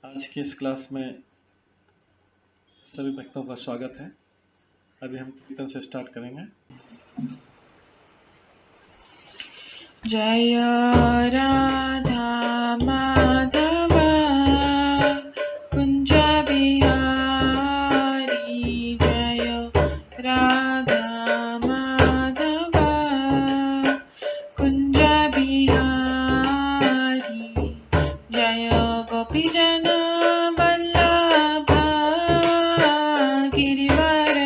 आज की इस क्लास में सभी भक्तों का स्वागत है। अभी हम कीर्तन से स्टार्ट करेंगे। जय राधा माधव कुंज बिहारी जय राधा माधव कुंज बिहारी जय गोपीजन वल्लभ गिरिवर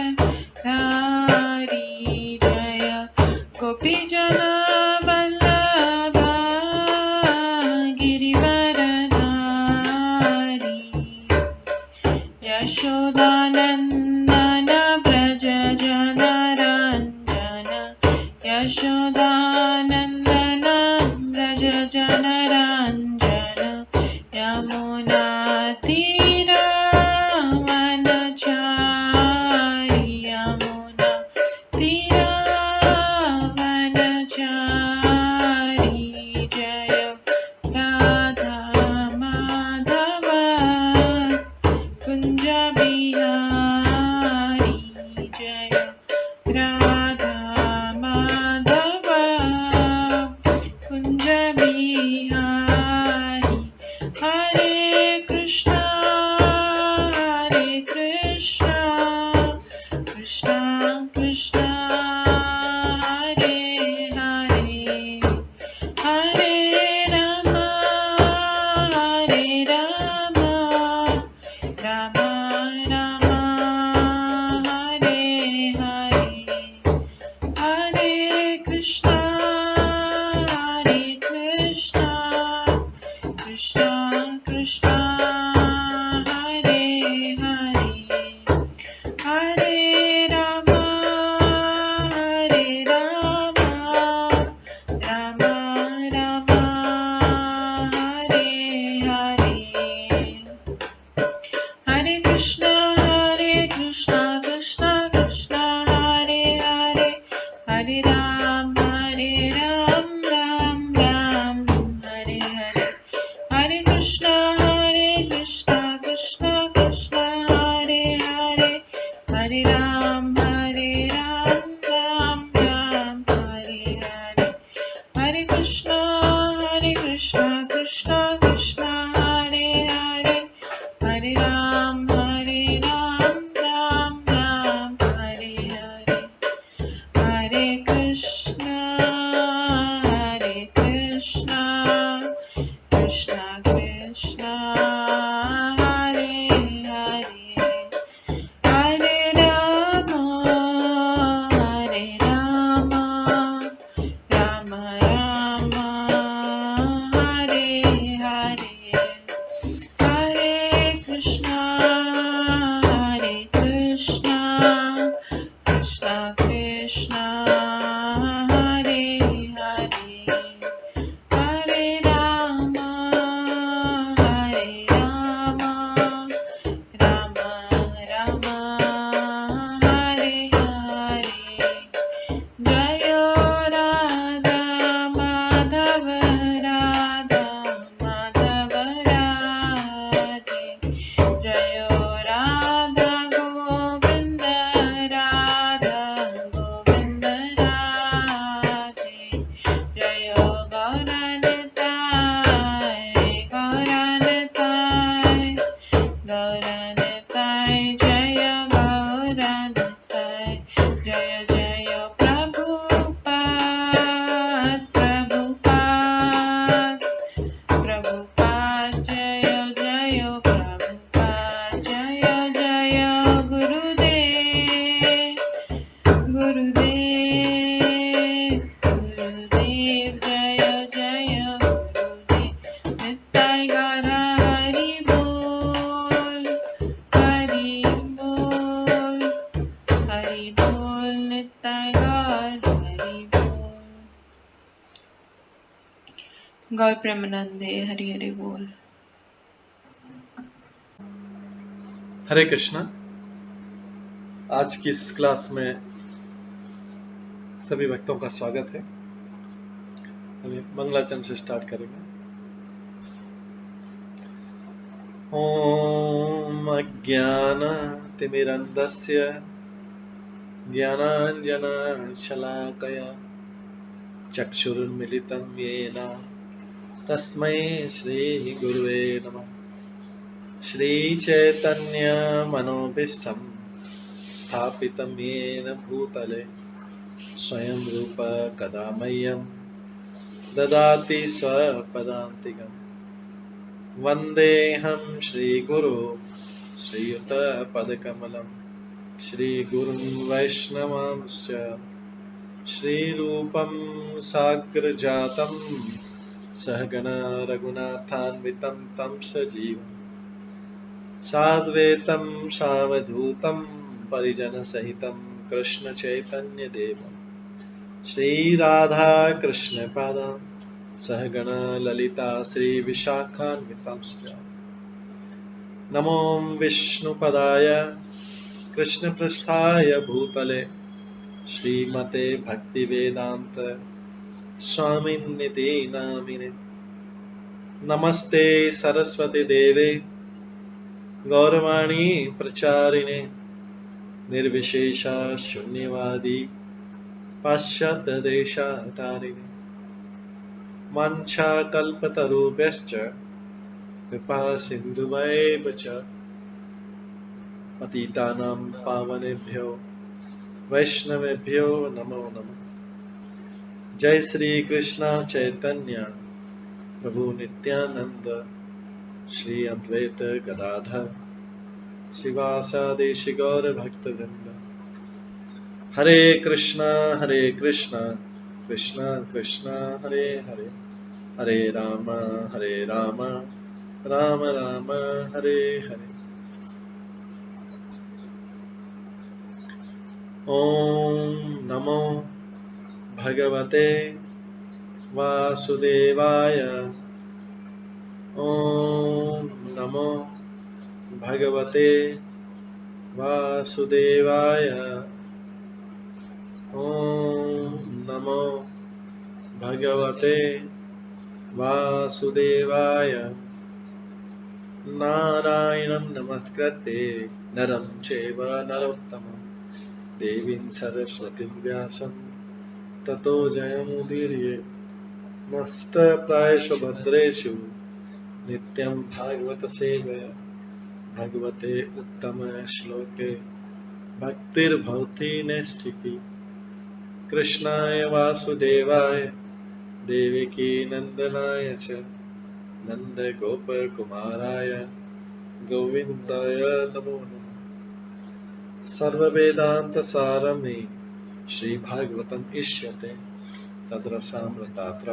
धारी जय गोपीजन वल्लभ गिरिवर धारी यशोदानन्दन व्रज जनरञ्जन यशोदानन्दन व्रज जनरञ्जन यमुनातीरवनचारि यमुनातीरवनचारि जय राधा माधव कुंज बिहारी जय राधा माधव कुंज बिहारी हरे कृष्णा कृष्णा कृष्णा हरे हरे हरे राम राम राम हरे हरे हरे कृष्णा कृष्णा कृष्णा हरे हरे हरे राम राम राम हरे हरे हरे कृष्णा कृष्णा कृष्णा हरे हरे हरे राम राम राम हरे हरे हरे कृष्णा कृष्णा कृष्णा हरे हरे हरे राम राम राम हरे हरे हरे कृष्णा कृष्णा कृष्णा हरे हरे हरे राम राम राम हरे हरे हरे कृष्णा कृष्णा कृष्णा हरे हरे हरे राम राम राम हरे हरे हरे कृष्णा कृष्णा कृष्णा हरे हरे हरे राम राम राम हरे हरे जय राधा माधव राधे जय राधा गोविंद राधे जय गौरनताय जय गौरनताय जय जय प्रभुपाद जय जय प्रभुपाद जय जय गुरुदेव जय जय गुरुदेव नित्य गौर हरि बोल नित्य गौर हरि बोल गौर प्रेमानंदे हरि हरि बोल। हरे कृष्णा। आज की इस क्लास में सभी भक्तों का स्वागत है। अभी मंगलाचरण से स्टार्ट करेंगे। ॐ अज्ञानतिमिरन्धस्य ज्ञानाञ्जनशलाकया चक्षुरुन्मिलितं येन तस्मै श्रीगुरुवे नमः। श्रीचैतन्यमनोभीष्टं स्थापितं येन भूतले स्वयं रूप कदा मह्यं ददाति स्वपदान्तिकम्। वन्देऽहं श्रीगुरो श्रीयुतपदकमलं श्रीगुरुं वैष्णवांश्च श्रीरूपं साग्रजातं सहगण रघुनाथान्वितं तं सजीवं साद्वैतं सावधूतं परिजनसहितं कृष्णचैतन्यदेवं श्रीराधाकृष्णपादान् सहगण ललिता श्रीविशाखान्वितांश्च नमो विष्णुपदाय कृष्णपृष्ठाय भूतले श्रीमते भक्तिवेदान्त स्वामिन्निति नामिने। नमस्ते सरस्वती देवे गौरवाणी प्रचारिणे निर्विशेष शून्यवादी पाश्चात्यदेशतारिणे वाञ्छाकल्पतरुभ्यश्च कृपा सिन्धुभ्येव च पतितानां पावनेभ्यो वैष्णवेभ्यो नमो नमः। जय श्री कृष्ण चैतन्य प्रभु नित्यानंद श्री अद्वैत गदाधर शिवासादि गौर भक्तवृंद। हरे कृष्णा कृष्णा कृष्णा हरे हरे, हरे राम राम राम हरे हरे। ओम नमो भगवते वासुदेवाय। ओम नमो भगवते वासुदेवाय। ओम नमो भगवते वासुदेवाय। नारायणं नमस्कृत्य नरं चैव नरोत्तमं देवीं सरस्वतीं व्यासं ततो जयमुदीरये। नष्टप्रायेषु भद्रेषु नित्यं भागवत सेवया भगवते उत्तम श्लोके भक्तिर्भवति नैष्ठिकी। कृष्णाय वासुदेवाय देवकी नंदनाय च नन्दगोपकुमाराय गोविन्दाय नमो नमः। सर्ववेदान्तसारमे श्रीभागवतम् इष्यते तद्रसामृतात्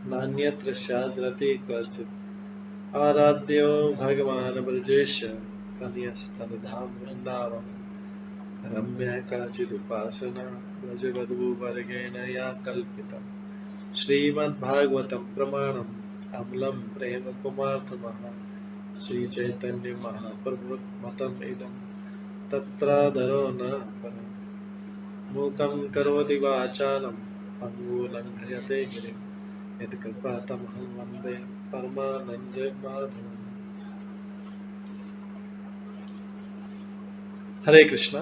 नान्यत्र स्याद्रति क्वचित्। आराध्यो भगवान् ब्रजेश तनयस्तनधाम वृन्दावन रम्या काचिदुपासना व्रजवधूवर्गेण या कल्पिता। श्रीमद्भागवतं प्रमाणम् अमलं प्रेम कुमार्थमः श्रीचैतन्य महाप्रभुमतम् इदं तत्रादरो न परम्। मूकं करोति वाचालं पङ्गुलङ्घयते गिरिं यत्कृपातमहं वन्दे परमानन्दमाधवम्। हरे कृष्णा।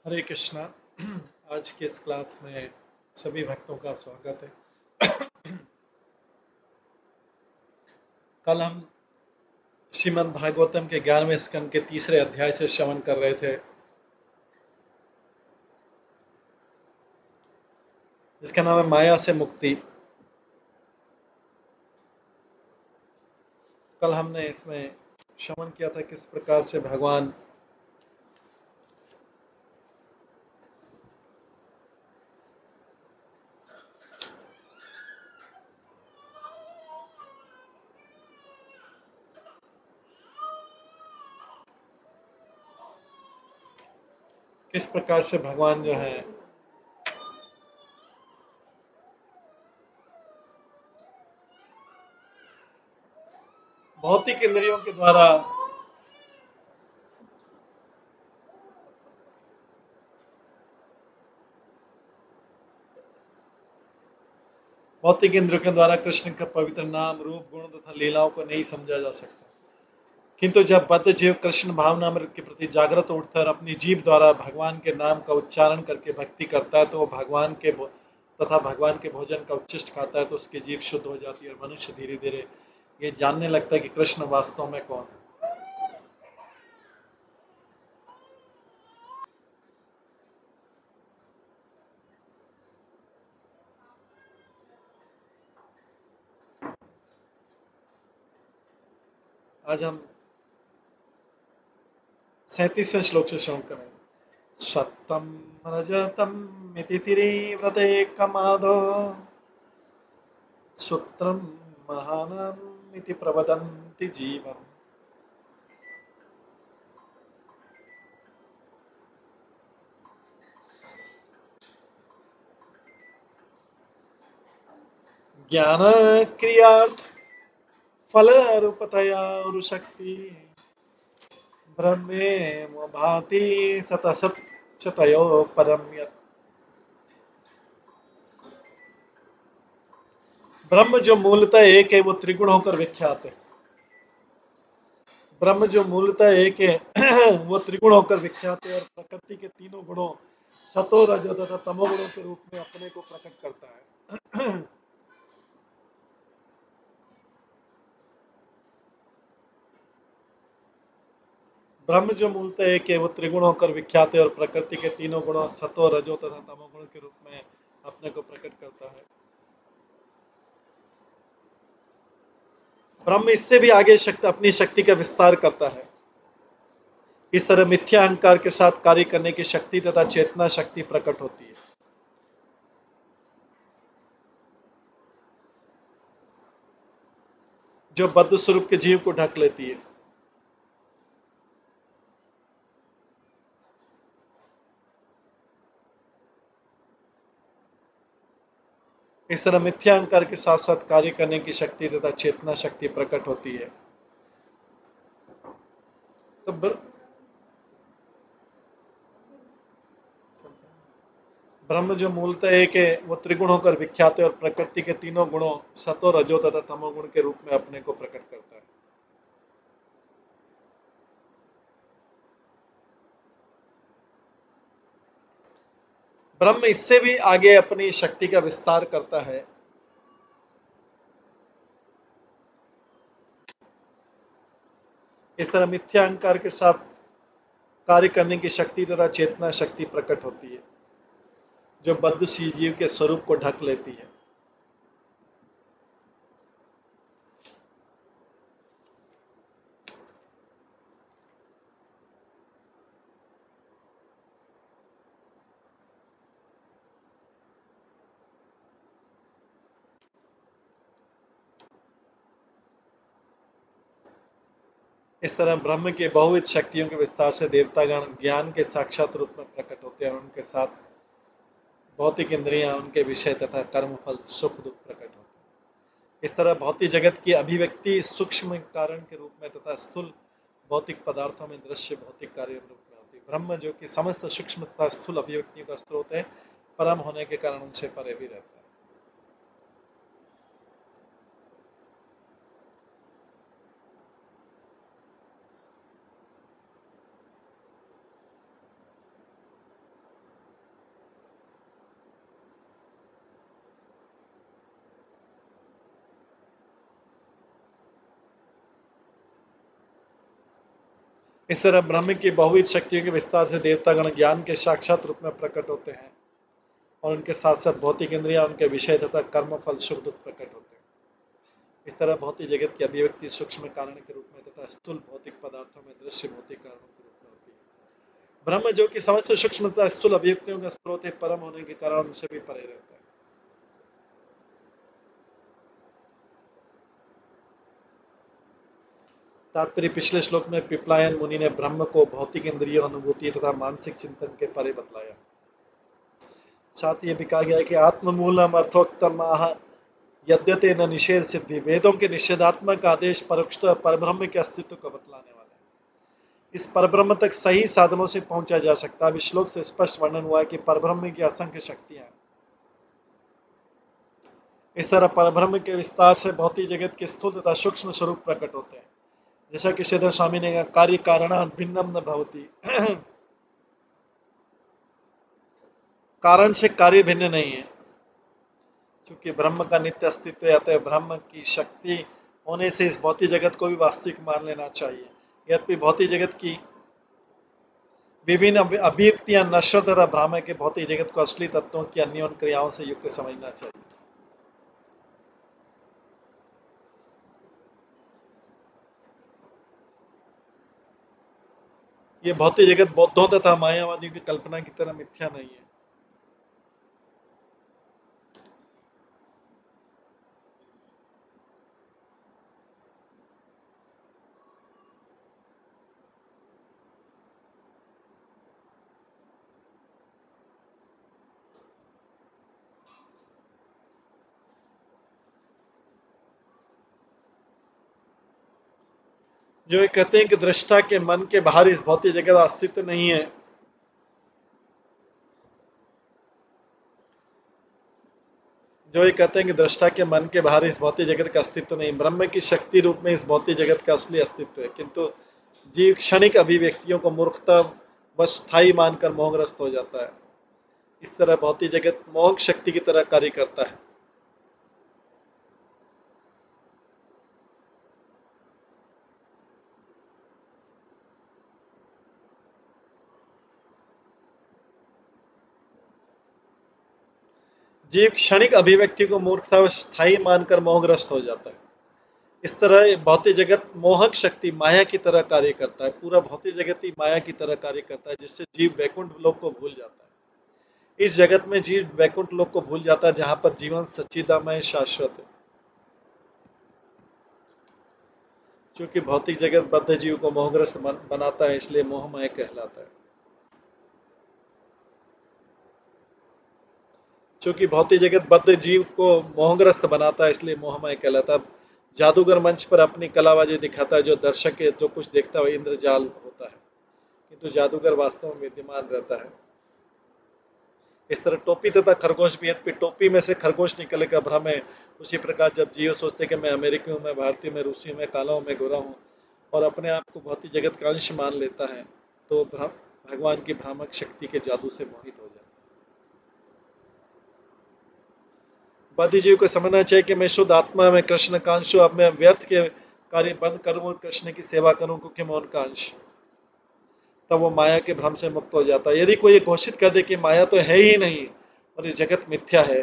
हरे कृष्णा। आज के इस क्लास में सभी भक्तों का स्वागत है। कल हम श्रीमद् भागवतम के 11वें स्कंद के तीसरे अध्याय से श्रवण कर रहे थे, जिसका नाम है माया से मुक्ति। कल हमने इसमें श्रवण किया था किस प्रकार से भगवान जो है भौतिक इंद्रियों के द्वारा कृष्ण का पवित्र नाम, रूप, गुण तथा लीलाओं को नहीं समझा जा सकता। किंतु जब बद्ध जीव कृष्ण भावनामृत के प्रति जागृत उठता है और अपनी जीभ द्वारा भगवान के नाम का उच्चारण करके भक्ति करता है, तो वो भगवान के भोजन का उच्छिष्ट खाता है, तो उसकी जीभ शुद्ध हो जाती है और मनुष्य धीरे धीरे ये जानने लगता है कि कृष्ण वास्तव में कौन है। आज हम 37वें श्लोक से श्रवण करेंगे। सत्यम रजतम मिति तिरिव्रते कमादो सूत्रम महानम इति प्रवदन्ति जीवम। ज्ञान क्रियार्थ फल रूपतया और शक्ति ब्रह्मे भाति सतसत चतयो परम यत्। ब्रह्म जो मूलतः एक है वो त्रिगुण होकर विख्यात है। ब्रह्म जो मूलतः एक है वो त्रिगुण होकर विख्यात है और प्रकृति के तीनों गुणों सतो रजो तथा तमोगुणों के रूप में अपने को प्रकट करता है। ब्रह्म जो मूलतः एक है वो त्रिगुण होकर विख्यात है और प्रकृति के तीनों गुणों सतो रजो तथा तमोगुण के रूप में अपने को प्रकट करता है। ब्रह्म इससे भी आगे अपनी शक्ति का विस्तार करता है। इस तरह मिथ्या अहंकार के साथ कार्य करने की शक्ति तथा चेतना शक्ति प्रकट होती है, जो बद्ध स्वरूप के जीव को ढक लेती है। इस तरह मिथ्या अहंकार के साथ साथ कार्य करने की शक्ति तथा चेतना शक्ति प्रकट होती है। तो ब्रह्म जो मूलतः एक है वो त्रिगुण होकर विख्यात है और प्रकृति के तीनों गुणों सतो रजो तथा तमोगुण के रूप में अपने को प्रकट करता है। ब्रह्म इससे भी आगे अपनी शक्ति का विस्तार करता है। इस तरह मिथ्या अहंकार के साथ कार्य करने की शक्ति तथा चेतना शक्ति प्रकट होती है, जो बद्ध जीव के स्वरूप को ढक लेती है। इस तरह ब्रह्म के बहुविध शक्तियों के विस्तार से देवतागण ज्ञान के साक्षात रूप में प्रकट होते हैं और उनके साथ भौतिक इंद्रियां, उनके विषय तथा कर्म फल सुख दुख प्रकट होते हैं। इस तरह भौतिक जगत की अभिव्यक्ति सूक्ष्म कारण के रूप में तथा स्थूल भौतिक पदार्थों में दृश्य भौतिक कार्य रूप में होती है। ब्रह्म जो कि समस्त सूक्ष्म तथा स्थूल अभिव्यक्तियों का स्रोत है, परम होने के कारण उनसे परे भी रहता है। इस तरह ब्रह्म की बहुविध शक्तियों के विस्तार से देवतागण ज्ञान के साक्षात रूप में प्रकट होते हैं और उनके साथ साथ भौतिक इंद्रियां उनके विषय तथा कर्म फल सुख दुख प्रकट होते हैं। इस तरह भौतिक जगत की अभिव्यक्ति सूक्ष्म कारण के रूप में तथा स्थूल भौतिक पदार्थों में दृश्य भौतिक कारणों के रूप में होती है। ब्रह्म जो कि समस्त सूक्ष्म तथा स्थूल अभिव्यक्तियों का स्रोत है, परम होने के कारण उनसे भी परे रहता है। तात्पर्य पिछले श्लोक में पिपलायन मुनि ने ब्रह्म को भौतिक इंद्रियों अनुभूति तथा मानसिक चिंतन के परे बतलाया। साथ ये भी कहा गया है कि आत्ममूलम अर्थोक्तम यद्यते न निषेध सिद्धि, वेदों के निषेधात्मक आदेश परोक्षतः परब्रह्म के अस्तित्व को बतलाने वाले हैं। इस परब्रह्म तक सही साधनों से पहुंचा जा सकता है। श्लोक से स्पष्ट वर्णन हुआ है कि परब्रह्म की असंख्य शक्तियां हैं। इस तरह परब्रह्म के विस्तार से भौतिक जगत के स्थूल तथा सूक्ष्म स्वरूप प्रकट होते हैं। जैसा कि श्रीधर स्वामी ने कहा, कार्य कारण भिन्नम न भवति कारण से कार्य भिन्न नहीं है, क्योंकि ब्रह्म का नित्य अस्तित्व है। अतः ब्रह्म की शक्ति होने से इस भौतिक जगत को भी वास्तविक मान लेना चाहिए। यद्यपि भौतिक जगत की विभिन्न अभिव्यक्तियां नश्वर तथा भ्रामक के भौतिक जगत को असली तत्वों की अन्य क्रियाओं से युक्त समझना चाहिए। ये भौतिक जगत बौद्धों तथा मायावादियों की कल्पना की तरह मिथ्या नहीं है। जो ये कहते हैं कि दृष्टा के मन के बाहर इस भौतिक जगत का अस्तित्व नहीं है, जो ये कहते हैं कि दृष्टा के मन के बाहर इस भौतिक जगत का अस्तित्व नहीं, ब्रह्म की शक्ति रूप में इस भौतिक जगत का असली अस्तित्व है, किंतु जीव क्षणिक अभिव्यक्तियों को मूर्खता व स्थायी मानकर मोहग्रस्त हो जाता है। इस तरह भौतिक जगत मोहक शक्ति की तरह कार्य करता है। जीव क्षणिक अभिव्यक्ति को मूर्खता व स्थायी मानकर मोहग्रस्त हो जाता है। इस तरह भौतिक जगत मोहक शक्ति माया की तरह कार्य करता है। पूरा भौतिक जगत ही माया की तरह कार्य करता है, जिससे जीव वैकुंठ लोक को भूल जाता है। इस जगत में जीव वैकुंठ लोक को भूल जाता है, जहां पर जीवन सच्चिदामय शाश्वत है। क्योंकि भौतिक जगत बद्ध जीव को मोहग्रस्त बनाता है, इसलिए मोहमय कहलाता है। चूंकि भौतिक जगत बद्ध जीव को मोहग्रस्त बनाता है, इसलिए मोहमय कहलाता है। जादूगर मंच पर अपनी कलाबाजी दिखाता है, जो दर्शक के जो कुछ देखता है वह इंद्रजाल होता है, किंतु जादूगर वास्तव में विद्यमान रहता है। इस तरह टोपी तथा खरगोश भी, यद्यपि टोपी में से खरगोश निकलने का भ्रम है, उसी प्रकार जब जीव सोचते कि मैं अमेरिकी हूँ, मैं भारतीय, मैं रूसी हूँ, मैं काला हूँ, मैं गोरा हूँ, और अपने आप को भौतिक जगत का अंश मान लेता है, तो भगवान की भ्रामक शक्ति के जादू से मोहित हो जाता है। बाधी जीव को समझना चाहिए कि मैं शुद्ध आत्मा, मैं कृष्ण का अंश हूँ। अब मैं व्यर्थ के कार्य बंद करूँ और कृष्ण की सेवा करूँ, क्योंकि मैं उनका अंश, तब वो माया के भ्रम से मुक्त हो जाता है। यदि कोई घोषित कर दे कि माया तो है ही नहीं और ये जगत मिथ्या है,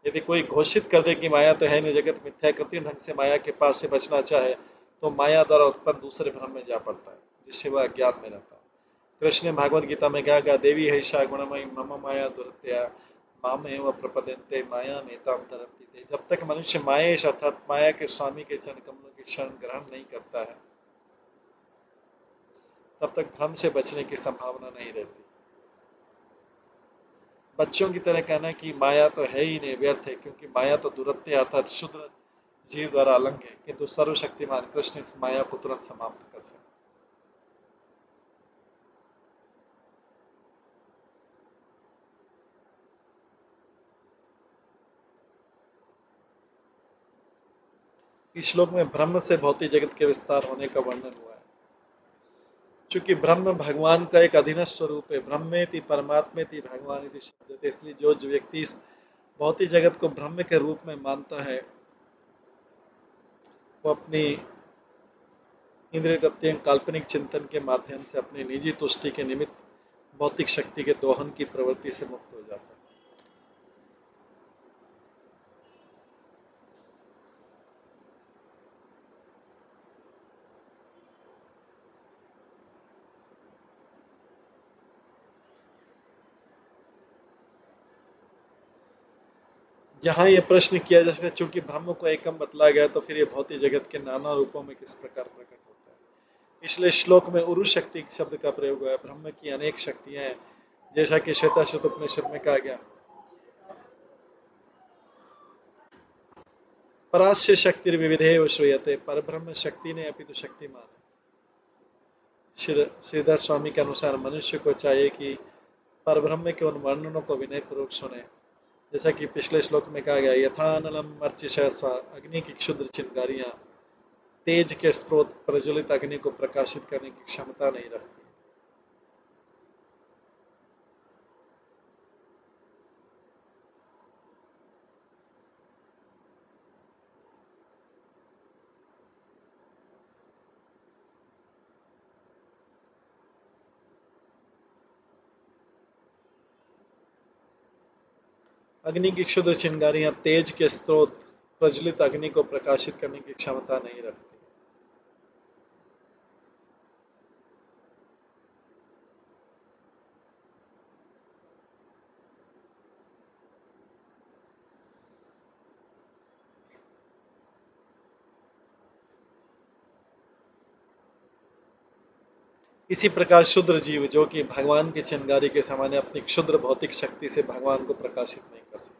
यदि कोई घोषित कर दे कि माया तो है नहीं, जगत मिथ्या है, कृत्रिम ढंग से माया के पास से बचना चाहे, तो माया द्वारा उत्पन्न दूसरे भ्रम में जा पड़ता है, जिससे वह अज्ञान में रहता है। कृष्ण ने भागवत गीता में कहा गया, देवी हैषा गुणमयी मम माया दुरत्या माम एवं प्रपद्यन्ते माया मेताम तरन्ति ते। जब तक मनुष्य माहेश अर्थात माया के स्वामी के चरण कमलों की शरण ग्रहण नहीं करता है, तब तक भ्रम से बचने की संभावना नहीं रहती। बच्चों की तरह कहना कि माया तो है ही नहीं व्यर्थ है, क्योंकि माया तो दुरत्य अर्थात शुद्र जीव द्वारा अलंग है, किंतु सर्वशक्तिमान कृष्ण इस माया को तुरंत समाप्त कर सकते। इस श्लोक में ब्रह्म से भौतिक जगत के विस्तार होने का वर्णन हुआ है। चूंकि ब्रह्म भगवान का एक अधीनस्थ स्वरूप है, ब्रह्मेति परमात्मेति भगवान इति शब्द, इसलिए जो व्यक्ति इस भौतिक जगत को ब्रह्म के रूप में मानता है, वो अपनी इंद्रिय तृप्ति काल्पनिक चिंतन के माध्यम से अपनी निजी तुष्टि के निमित्त भौतिक शक्ति के दोहन की प्रवृत्ति से मुक्त हो जाता है। यहाँ ये प्रश्न किया जा सकता है, चूंकि ब्रह्म को एकम बतलाया गया तो फिर ये भौतिक जगत के नाना रूपों में किस प्रकार प्रकट होता है। इसलिए श्लोक में उरु शक्ति शब्द का प्रयोग हुआ है। ब्रह्म की अनेक शक्तियां हैं, जैसा कि श्वेताश्वत उपनिषद में कहा गया, परास्य शक्ति विविधेव श्रूयते, पर ब्रह्म शक्ति ने अपितु शक्तिमान है। श्रीधर स्वामी के अनुसार मनुष्य को चाहिए कि परब्रह्म के उन वर्णनों को विनय पूर्वक सुने, जैसा कि पिछले श्लोक में कहा गया, यथानलम अर्चिषा, अग्नि की क्षुद्र चिंगारियां तेज के स्रोत प्रज्वलित अग्नि को प्रकाशित करने की क्षमता नहीं रखती। अग्नि की क्षुद्र चिंगारियां तेज के स्रोत प्रज्वलित अग्नि को प्रकाशित करने की क्षमता नहीं रखती। इसी प्रकार क्षुद्र जीव जो कि भगवान की चिंगारी के समान अपनी क्षुद्र भौतिक शक्ति से भगवान को प्रकाशित नहीं कर सकते।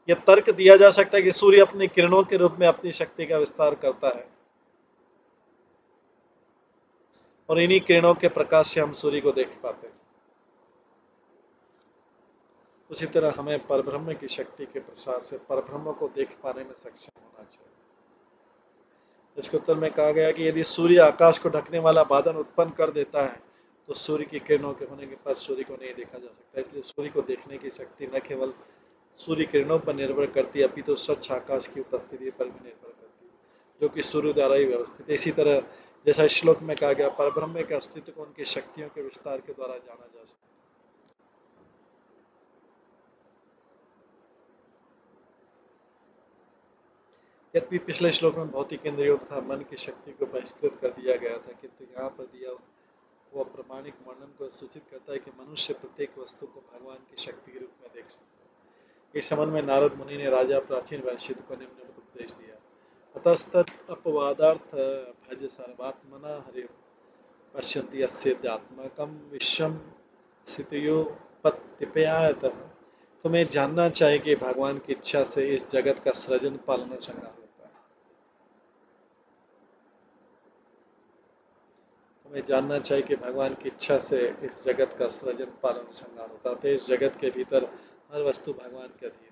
यह तर्क दिया जा सकता है कि सूर्य अपनी किरणों के रूप में अपनी शक्ति का विस्तार करता है और इन्हीं किरणों के प्रकाश से हम सूर्य को देख पाते हैं। उसी तरह हमें परब्रह्म की शक्ति के प्रसार से परब्रह्म को देख पाने में सक्षम होना चाहिए। इसके उत्तर में कहा गया कि यदि सूर्य आकाश को ढकने वाला बादल उत्पन्न कर देता है तो सूर्य की किरणों के होने के बाद सूर्य को नहीं देखा जा सकता। इसलिए सूर्य को देखने की शक्ति न केवल सूर्य किरणों पर निर्भर करती है, अपितु स्वच्छ आकाश की उपस्थिति पर भी निर्भर करती है, जो कि सूर्य द्वारा ही व्यवस्थित है। इसी तरह जैसा श्लोक में कहा गया, परब्रह्म के अस्तित्व को उनकी शक्तियों के विस्तार के द्वारा जाना जा सकता है। यद्यपि पिछले श्लोक में भौतिक इंद्रियों तथा मन की शक्ति को बहिष्कृत कर दिया गया था, किंतु यहाँ पर दिया वह प्रमाणिक वर्णन को सूचित करता है कि मनुष्य प्रत्येक वस्तु को भगवान की शक्ति के रूप में देख सकता है। इस संबंध में नारद मुनि ने राजा प्राचीन वैश्य को निम्नलिखित उपदेश दिया, अतस्तत् अपवादार्थ भज सर्वात्मना हरि पश्यन्ति यस्येत्यात्मकं विश्वं स्थितियोपत्तिपयायतः। तुम्हें जानना चाहिए कि भगवान की इच्छा से इस जगत का सृजन पालन संहार होता है। तुम्हें जानना चाहिए कि भगवान की इच्छा से इस जगत का सृजन पालन संहार होता है। तो इस जगत के भीतर हर वस्तु भगवान के अधीन है।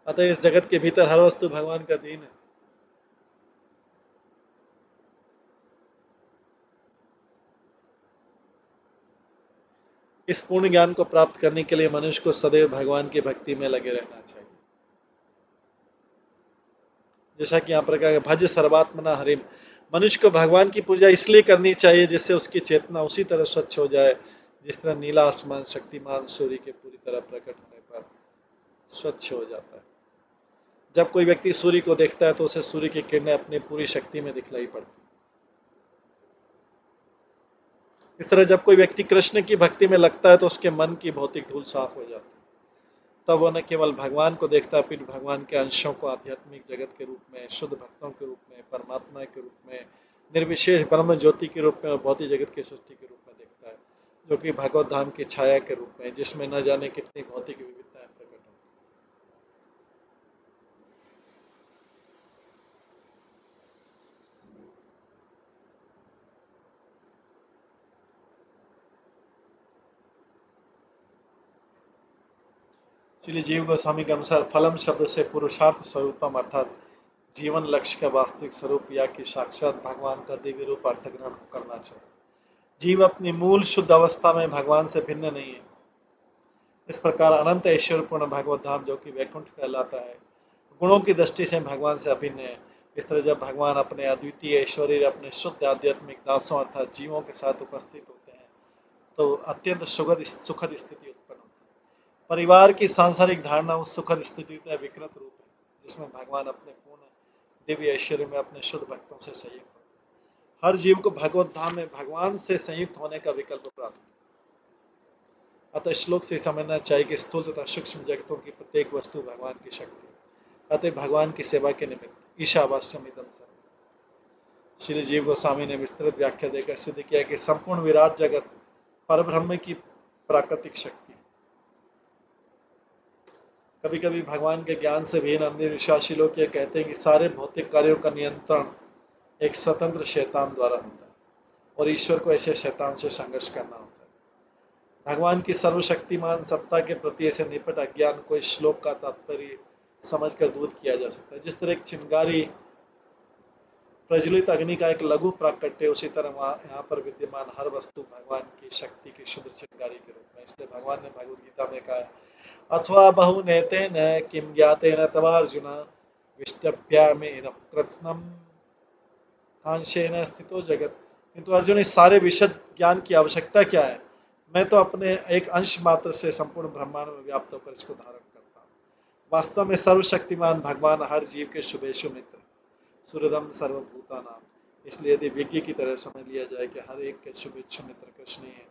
अतः इस जगत के भीतर हर वस्तु भगवान का अधीन है। इस पूर्ण ज्ञान को प्राप्त करने के लिए मनुष्य को सदैव भगवान की भक्ति में लगे रहना चाहिए। जैसा कि यहाँ पर कहा गया, भज सर्वात्मना हरिम, मनुष्य को भगवान की पूजा इसलिए करनी चाहिए जिससे उसकी चेतना उसी तरह स्वच्छ हो जाए जिस तरह नीला आसमान शक्तिमान सूर्य के पूरी तरह प्रकट होने पर स्वच्छ हो जाता है। जब कोई व्यक्ति सूर्य को देखता है तो उसे सूर्य की किरणें अपनी पूरी शक्ति में दिखलाई पड़ती। इस तरह जब कोई व्यक्ति कृष्ण की भक्ति में लगता है तो उसके मन की भौतिक धूल साफ हो जाती है। तब वह न केवल भगवान को देखता है, फिर भगवान के अंशों को आध्यात्मिक जगत के रूप में, शुद्ध भक्तों के रूप में, परमात्मा के रूप में, निर्विशेष ब्रह्म ज्योति के रूप में और भौतिक जगत की सृष्टि के रूप में देखता है, जो कि भगवत धाम की छाया के रूप में, जिसमें न जाने कितनी भौतिक विविधताएं प्रकट होती। इसलिए जीव गोस्वामी के अनुसार फलम शब्द से पुरुषार्थ स्वरूपम अर्थात जीवन लक्ष्य का वास्तविक स्वरूप या कि साक्षात भगवान का दिव्य रूप अर्थ ग्रहण करना चाहिए। जीव अपनी मूल शुद्ध अवस्था में भगवान से भिन्न नहीं है। इस प्रकार अनंत ऐश्वर्यपूर्ण भगवत धाम जो कि वैकुंठ कहलाता है, गुणों की दृष्टि से भगवान से अभिन्न है। इस तरह जब भगवान अपने अद्वितीय ऐश्वर्य अपने शुद्ध आध्यात्मिक दासों अर्थात जीवों के साथ उपस्थित होते हैं तो अत्यंत सुखद स्थिति उत्पन्न होती है। परिवार की सांसारिक धारणा उस सुखद स्थिति का विकृत रूप है जिसमें भगवान अपने पूर्ण दिव्य ऐश्वर्य में अपने शुद्ध भक्तों से संयुक्त होते हैं। हर जीव को भगवत धाम में भगवान से संयुक्त होने का विकल्प प्राप्त है। अतः श्लोक से समझना चाहिए कि स्थूल तथा सूक्ष्म जगतों की प्रत्येक वस्तु भगवान की शक्ति है। अतः भगवान की सेवा के निमित्त ईशावास्यम इदं सर्वम्। श्री जीव गोस्वामी ने विस्तृत व्याख्या देकर सिद्ध किया कि संपूर्ण विराट जगत परब्रह्म की प्राकृतिक शक्ति है। कभी कभी भगवान के ज्ञान से भी अंधविश्वासी लोग ये कहते हैं कि सारे भौतिक कार्यों का नियंत्रण एक स्वतंत्र शैतान द्वारा होता है और ईश्वर को ऐसे शैतान से संघर्ष करना होता है। भगवान की सर्वशक्तिमान सत्ता के प्रति ऐसे निपट अज्ञान को इस श्लोक का तात्पर्य समझकर दूर किया जा सकता है। जिस तरह एक चिंगारी प्रज्वलित अग्नि का एक लघु प्राकट्य, उसी तरह यहाँ पर विद्यमान हर वस्तु भगवान की शक्ति की शुद्ध चिंगारी के रूप में। इसलिए भगवान ने भगवद गीता में कहा है, अथवा बहुनेतेन किं ज्ञातेन तवार्जुन विष्टभ्यामेन कृत्स्नम कांशेन स्थितो जगत। किंतु अर्जुन, इस सारे विशद ज्ञान की आवश्यकता क्या है? मैं तो अपने एक अंश मात्र से संपूर्ण ब्रह्मांड में व्याप्त होकर इसको धारण करता हूँ। वास्तव में सर्वशक्तिमान भगवान हर जीव के शुभेशु मित्र, सुहृदम सर्वभूतानाम। इसलिए यदि विज्ञ की तरह समझ लिया जाए कि हर एक के शुभेच्छु मित्र कृष्ण ही है,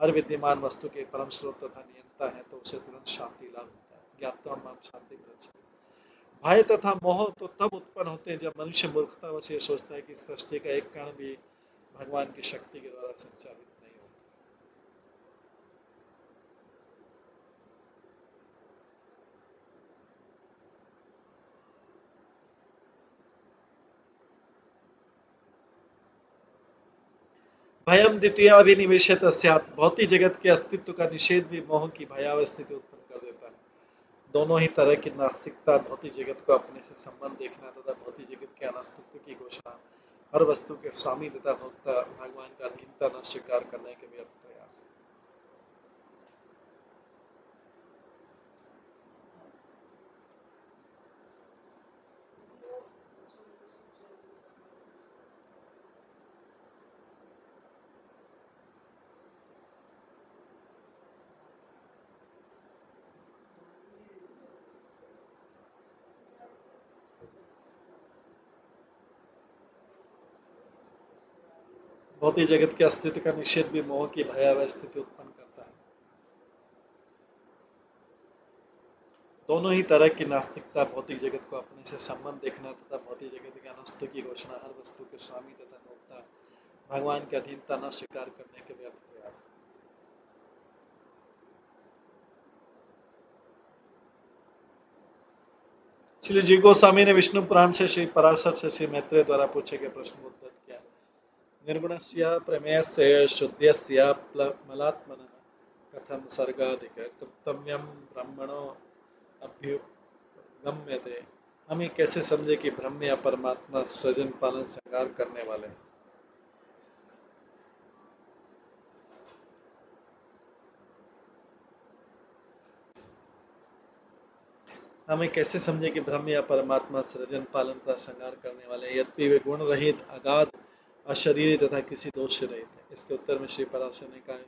हर विद्यमान वस्तु के परम स्रोत तथा नियंता है, तो उसे तुरंत शांति लाभ होता है। ज्ञात्वा माम शांति प्रचते। भय तथा मोह तो तब उत्पन्न होते हैं जब मनुष्य मूर्खतावश ये सोचता है कि सृष्टि का एक कण भी भगवान की शक्ति के द्वारा संचालित नहीं होता। भयम द्वितीयाभिनिवेशत स्यात्। भौतिक जगत के अस्तित्व का निषेध भी मोह की भयावह स्थिति उत्पन्न कर देता है। दोनों ही तरह की नास्तिकता, भौतिक जगत को अपने से संबंध देखना तथा भौतिक जगत के अनास्तित्व की घोषणा, हर वस्तु के स्वामी तथा भोक्ता भगवान का अधीनता न स्वीकार करने के व्यर्थ प्रयास। भौतिक जगत के अस्तित्व का निषेध भी मोह की भयावह स्थिति उत्पन्न करता है। दोनों ही तरह की नास्तिकता, भौतिक जगत को अपने से संबंध देखना तथा भौतिक जगत के अनास्तित्व की घोषणा, हर वस्तु के स्वामी तथा भोक्ता भगवान की अधीनता न स्वीकार करने के व्यर्थ प्रयास। श्री जी गोस्वामी ने विष्णु पुराण से श्री पराशर से श्री मैत्रेय द्वारा पूछे गए प्रश्न को उत्तर किया। निर्गुणस्य प्रमेयस्य शुद्धस्य मलात्मनः कथम सर्गाधिक कर्तव्यम ब्रह्मणो अभ्युगम्यते। हम ये कैसे समझे कि ब्रह्म या परमात्मा सृजन पालन संहार करने वाले हैं? हमें कैसे समझे कि ब्रह्म या परमात्मा सृजन पालन का संहार करने वाले हैं, यद्यपि वे गुण रहित, अगाध, अशरीरी तथा किसी दोष से रहित है? इसके उत्तर में श्री पराशर ने कहा,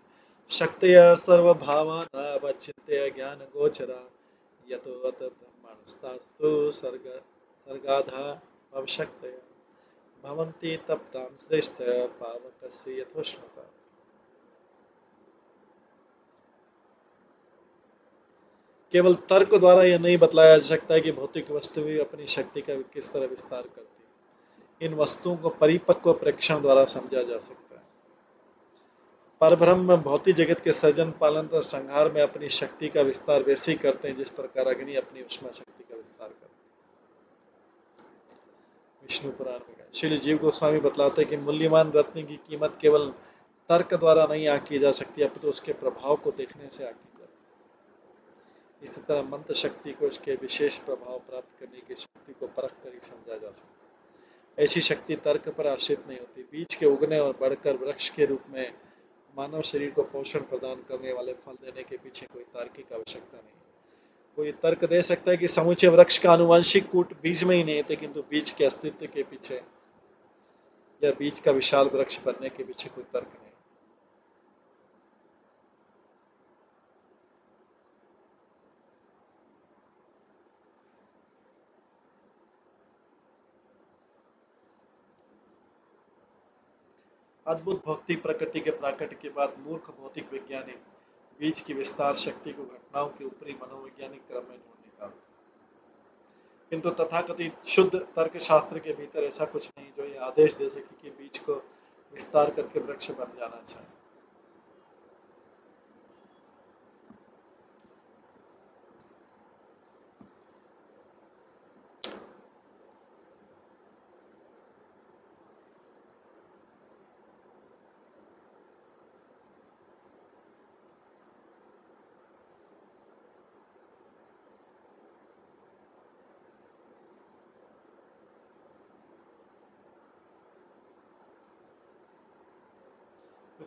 शक्तया सर्वभावानां अवचिन्त्य ज्ञान गोचरा यतो अत ब्रह्मणस्तास्तु सर्गाधा पवशक्तया भवन्ति तप्तां श्रेष्ठ पावकस्य यथोष्मता। केवल तर्क द्वारा यह नहीं बतलाया जा सकता है कि भौतिक वस्तु भी अपनी शक्ति का किस तरह विस्तार करती है। इन वस्तुओं को परिपक्व प्रेक्षण द्वारा समझा जा सकता है। परब्रह्म भौतिक जगत के सृजन पालन और संहार में अपनी शक्ति का विस्तार वैसे ही करते हैं जिस प्रकार अग्नि अपनी उष्मा शक्ति का विस्तार करती है। विष्णु पुराण में श्री जीव गोस्वामी बतलाते हैं कि मूल्यवान रत्न की कीमत केवल तर्क द्वारा नहीं आंकी जा सकती, अपितु उसके प्रभाव को देखने से आंकी जाती है। इसी तरह मंत्र शक्ति को इसके विशेष प्रभाव प्राप्त करने की शक्ति को परख कर ही समझा जा सकता है। ऐसी शक्ति तर्क पर आश्रित नहीं होती। बीज के उगने और बढ़कर वृक्ष के रूप में मानव शरीर को पोषण प्रदान करने वाले फल देने के पीछे कोई तार्किक आवश्यकता नहीं। कोई तर्क दे सकता है कि समूचे वृक्ष का आनुवंशिक कूट बीज में ही नहीं थे, किंतु बीज के अस्तित्व के पीछे या बीज का विशाल वृक्ष बनने के पीछे कोई तर्क नहीं। अद्भुत भौतिक प्रकृति के प्राकट्य के बाद मूर्ख भौतिक वैज्ञानिक बीज की विस्तार शक्ति को घटनाओं के ऊपरी मनोवैज्ञानिक क्रम में ढूंढ निकालते, किंतु तथाकथित शुद्ध तर्कशास्त्र के भीतर ऐसा कुछ नहीं जो ये आदेश दे सके कि बीज को विस्तार करके वृक्ष बन जाना चाहिए।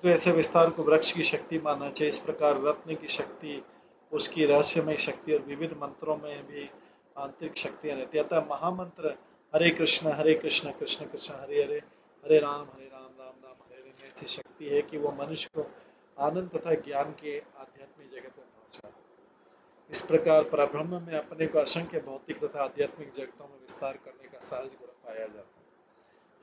तो ऐसे विस्तार को वृक्ष की शक्ति मानना चाहिए। इस प्रकार रत्न की शक्ति, उसकी रहस्यमय शक्ति और विविध मंत्रों में भी आंतरिक शक्तियां रहती है। अतः महामंत्र हरे कृष्ण कृष्ण कृष्ण हरे हरे, हरे राम राम राम हरे हरे में ऐसी शक्ति है कि वो मनुष्य को आनंद तथा ज्ञान के आध्यात्मिक जगत में पहुंचाए। इस प्रकार परब्रह्म में अपने को असंख्य भौतिक तथा आध्यात्मिक जगतों में विस्तार करने का सहज गुण पाया जाता है।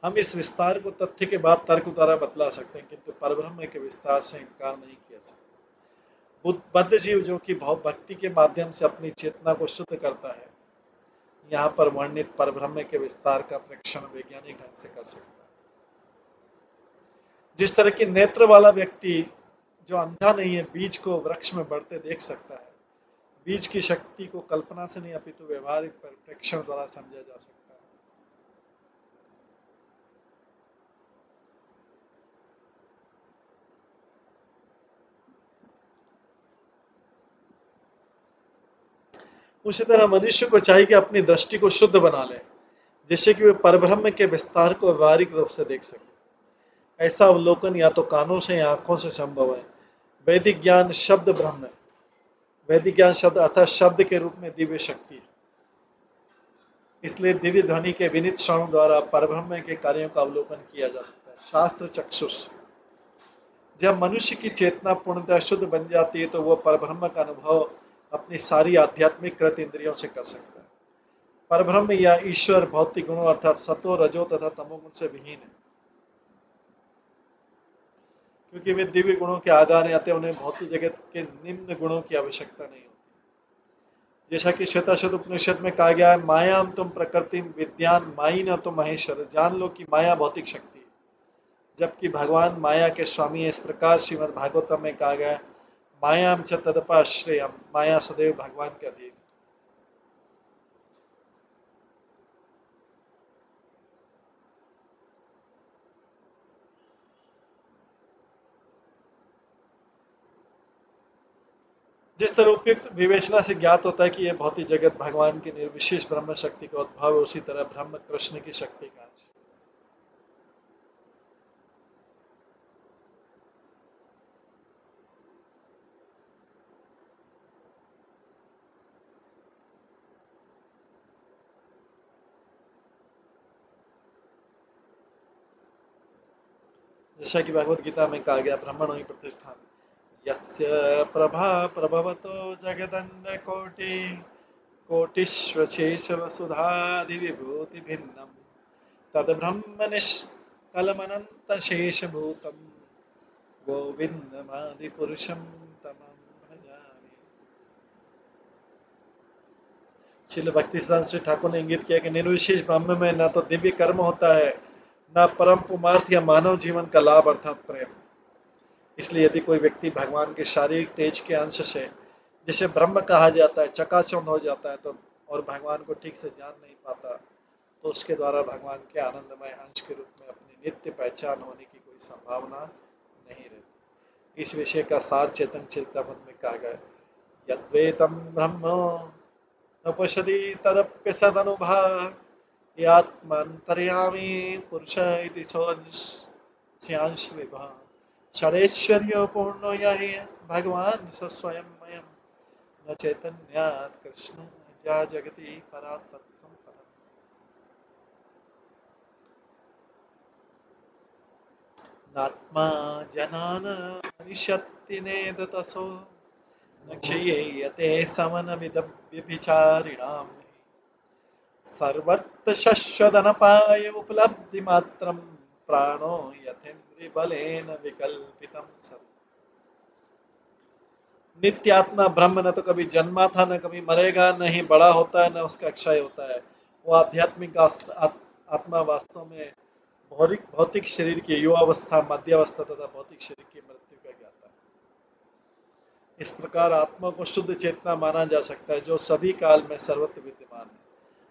हम इस विस्तार को तथ्य के बाद तर्क द्वारा बतला सकते हैं, किंतु परब्रह्म के विस्तार से इनकार नहीं किया सकता। बद्ध जीव जो कि भाव भक्ति के माध्यम से अपनी चेतना को शुद्ध करता है, यहाँ पर वर्णित परब्रह्म के विस्तार का प्रेक्षण वैज्ञानिक ढंग से कर सकता है। जिस तरह की नेत्र वाला व्यक्ति जो अंधा नहीं है बीज को वृक्ष में बढ़ते देख सकता है, बीज की शक्ति को कल्पना से नहीं अपितु व्यवहारिक प्रेक्षण द्वारा समझा जा सकता है। उसी तरह मनुष्य को चाहिए कि अपनी दृष्टि को शुद्ध बना ले, जिससे कि वे परब्रह्म के विस्तार को व्यवहारिक रूप से देख सके। ऐसा अवलोकन या तो कानों से या आंखों से संभव है। वैदिक ज्ञान शब्द ब्रह्म है। वैदिक ज्ञान शब्द अर्थात शब्द के रूप में दिव्य शक्ति है। इसलिए दिव्य ध्वनि के विनित श्रवण द्वारा परब्रह्म के कार्यों का अवलोकन किया जा सकता है। शास्त्र चक्षुष, जब मनुष्य की चेतना पूर्णतः शुद्ध बन जाती है तो वह परब्रह्म का अनुभव अपनी सारी आध्यात्मिक कृत इंद्रियों से कर सकता है। परब्रह्म या ईश्वर भौतिक गुणों अर्थात सतो रजो तथा तमोगुण से विहीन है, क्योंकि वे दिव्य गुणों के आधार आते हैं, उन्हें भौतिक जगत के निम्न गुणों की आवश्यकता नहीं होती। जैसा कि श्वेताश्वत उपनिषद में कहा गया है, मायाम तुम प्रकृति विद्यान माई न तुम महेश्वर, जान लो कि माया भौतिक शक्ति है, जबकि भगवान माया के स्वामी है। इस प्रकार श्रीमद् भागवतम में कहा गया है, मायाम च तदपाश्रयम, माया सदैव भगवान के अधीन। जिस तरह उपयुक्त विवेचना से ज्ञात होता है कि यह भौतिक जगत भगवान की निर्विशेष ब्रह्म शक्ति का उद्भव है, उसी तरह ब्रह्म कृष्ण की शक्ति का अंश। जैसा कि भगवत गीता में कहा गया, ब्रह्मणो ही प्रतिष्ठान यस्य प्रभा प्रभवतो जगदण्ड कोटि कोटिश्वशेष वसुधादि विभूति भिन्नम तद ब्रह्म निष्कलमनंत शेष भूतम गोविंदमादि पुरुषम तमं भजामि। श्रील भक्ति सिद्धांत श्री ठाकुर ने इंगित किया कि निर्विशेष ब्रह्म में न तो दिव्य कर्म होता है, न परम पुमार्थ या मानव जीवन का लाभ अर्थात प्रेम। इसलिए यदि कोई व्यक्ति भगवान के शारीरिक तेज के अंश से, जिसे ब्रह्म कहा जाता है, चकाचौंध हो जाता है तो और भगवान को ठीक से जान नहीं पाता, तो उसके द्वारा भगवान के आनंदमय अंश के रूप में अपनी नित्य पहचान होने की कोई संभावना नहीं रहती। इस विषय का सार चेतन चेतावत में कहा गया, यद्वैतम ब्रह्म नपश्यति तदप्यसदनुभा आत्मांतर्यामी पुरुष इति सोऽंशांश विभा षडेश्वर्यो पूर्णो यहि भगवान स स्वयं मयम् न चैतन्यात् कृष्ण या जगति परातत्त्वं परम्। नात्मा जनान मनिष्यत्ति नेदतसो न क्षीयते समनविदव्यभिचारिणाम् सर्वर्थशश्वदनपाय उपलब्धिमात्रं प्राणो यथेन्द्रियबलेन विकल्पितं सत्। नित्यात्मा ब्रह्म न तो कभी जन्मा था न कभी मरेगा, न ही बड़ा होता है न उसका क्षय होता है। वो आध्यात्मिक आत्मा वास्तव में भौतिक भौतिक शरीर की युवावस्था, मध्यावस्था तथा भौतिक शरीर की मृत्यु का ज्ञाता है। इस प्रकार आत्मा को शुद्ध चेतना माना जा सकता है जो सभी काल में सर्वत्र विद्यमान है